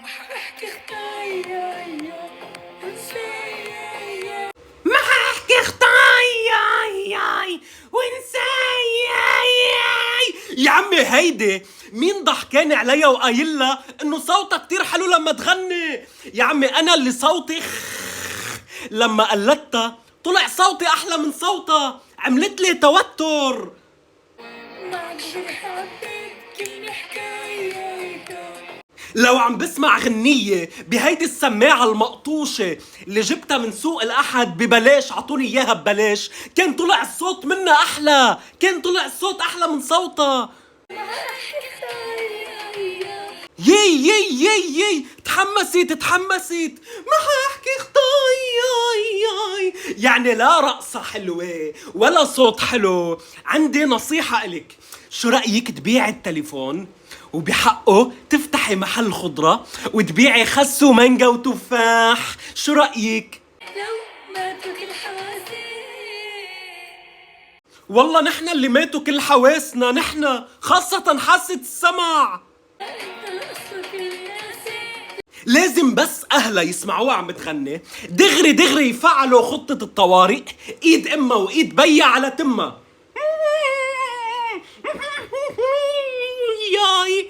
ما حاحكي خطايا ونسايا، ما حاحكي خطاياي ونساي. يا عمي هيدي مين ضحكاني عليها وقايلها انه صوتها كتير حلو لما تغني؟ يا عمي انا اللي صوتي لما قلدتها طلع صوتي احلى من صوتها، عملت لي توتر. ما بقدر حبيت كلمة حكاية. لو عم بسمع غنية بهيدي السماعة المقطوشة اللي جبتها من سوق الأحد ببلاش، عطوني إياها ببلاش، كان طلع الصوت منها أحلى، كان طلع الصوت أحلى من صوتها. ما حاحكي خطايا، يي تحمست، ما حاحكي خطاي. يعني لا رقصة حلوة ولا صوت حلو. عندي نصيحة إلك، شو رأيك تبيعي التليفون وبحقه تفتحي محل خضرة وتبيعي خس ومانجا وتفاح؟ شو رأيك؟ لو ماتوا كل حواسي. والله نحن اللي ماتوا كل حواسنا، نحن خاصة حاسة السمع. لازم بس أهلها يسمعوها عم بتغني دغري يفعلوا خطة الطوارئ، إيد إمها وإيد بيا على تمها. ياي